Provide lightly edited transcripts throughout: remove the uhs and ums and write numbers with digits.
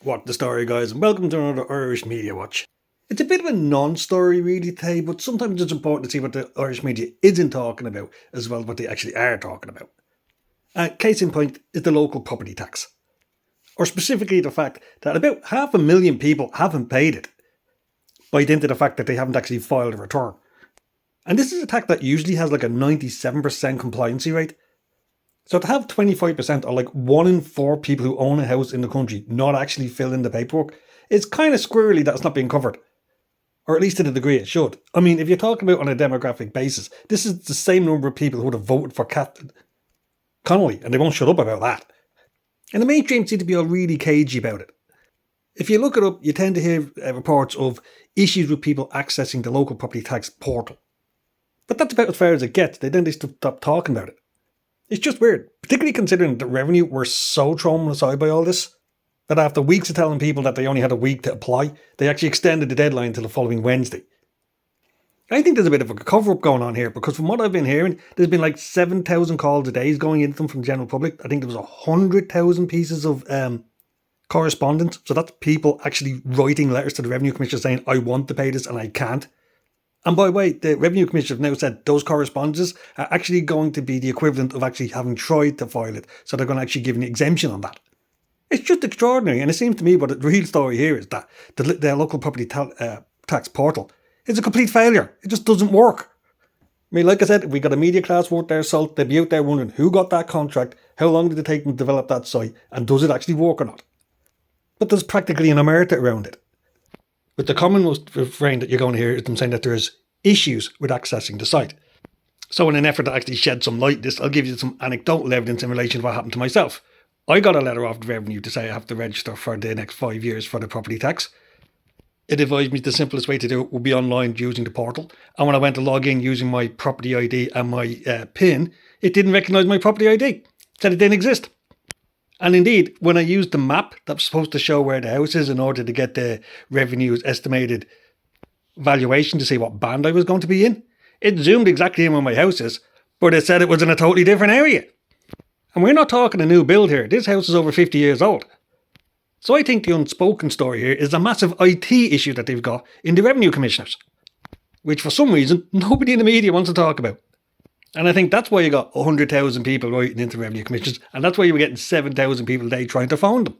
What the story, guys, and welcome to another Irish Media Watch. It's a bit of a non-story really today, but sometimes it's important to see what the Irish media isn't talking about as well as what they actually are talking about. Case in point is the local property tax. Or specifically the fact that about 500,000 people haven't paid it by dint of the fact that they haven't actually filed a return. And this is a tax that usually has like a 97% compliancy rate. So to have 25% or like 1 in 4 people who own a house in the country not actually fill in the paperwork, it's kind of squirrely that it's not being covered. Or at least to the degree it should. I mean, if you're talking about on a demographic basis, this is the same number of people who would have voted for Connolly, and they won't shut up about that. And the mainstream seem to be all really cagey about it. If you look it up, you tend to hear reports of issues with people accessing the local property tax portal. But that's about as far as it gets. Then they stop talking about it. It's just weird, particularly considering that revenue were so thrown aside by all this, that after weeks of telling people that they only had a week to apply, they actually extended the deadline until the following Wednesday. I think there's a bit of a cover-up going on here, because from what I've been hearing, there's been like 7,000 calls a day going into them from the general public. I think there was 100,000 pieces of correspondence. So that's people actually writing letters to the Revenue Commissioner saying, I want to pay this and I can't. And by the way, the Revenue Commissioner have now said those correspondences are actually going to be the equivalent of actually having tried to file it. So they're going to actually give an exemption on that. It's just extraordinary. And it seems to me what the real story here is that the local property tax portal is a complete failure. It just doesn't work. I mean, like I said, if we got a media class worth their salt, they'd be out there wondering who got that contract, how long did it take them to develop that site, and does it actually work or not? But there's practically an omerta around it. But the commonmost refrain that you're going to hear is them saying that there's issues with accessing the site. So in an effort to actually shed some light on this, I'll give you some anecdotal evidence in relation to what happened to myself. I got a letter off the Revenue to say I have to register for the next 5 years for the property tax. It advised me the simplest way to do it would be online using the portal. And when I went to log in using my property ID and my PIN, it didn't recognise my property ID. It said it didn't exist. And indeed, when I used the map that was supposed to show where the house is in order to get the Revenue's estimated valuation to see what band I was going to be in, it zoomed exactly in where my house is, but it said it was in a totally different area. And we're not talking a new build here. This house is over 50 years old. So I think the unspoken story here is a massive IT issue that they've got in the Revenue Commissioners, which for some reason nobody in the media wants to talk about. And I think that's why you got 100,000 people writing into Revenue Commissioners, and that's why you were getting 7,000 people a day trying to phone them.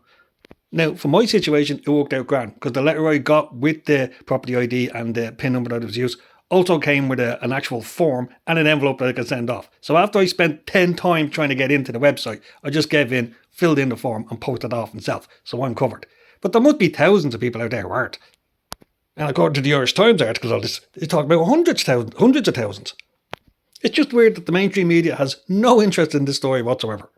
Now, for my situation, it worked out grand, because the letter I got with the property ID and the PIN number that was used also came with an actual form and an envelope that I could send off. So after I spent 10 times trying to get into the website, I just gave in, filled in the form and posted it off myself. So I'm covered. But there must be thousands of people out there who aren't. And according to the Irish Times article on this, it's talking about hundreds of thousands. It's just weird that the mainstream media has no interest in this story whatsoever.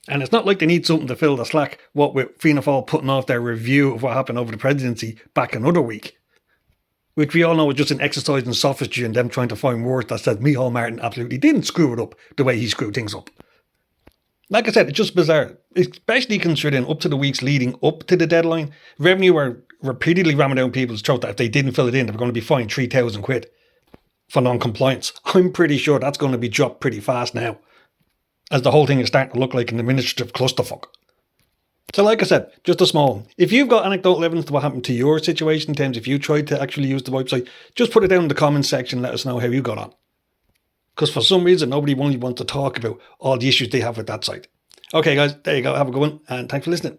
And it's not like they need something to fill the slack, what with Fianna Fáil putting off their review of what happened over the presidency back another week. Which we all know is just an exercise in sophistry and them trying to find words that said Micheál Martin absolutely didn't screw it up the way he screwed things up. Like I said, it's just bizarre, especially considering up to the weeks leading up to the deadline, Revenue were repeatedly ramming down people's throat that if they didn't fill it in, they were going to be fined 3,000 quid for non-compliance. I'm pretty sure that's going to be dropped pretty fast now, as the whole thing is starting to look like an administrative clusterfuck. So like I said, just a small one. If you've got anecdotal evidence to what happened to your situation in terms if you tried to actually use the website, just put it down in the comments section and let us know how you got on. Because for some reason, nobody really wants to talk about all the issues they have with that site. Okay guys, there you go. Have a good one and thanks for listening.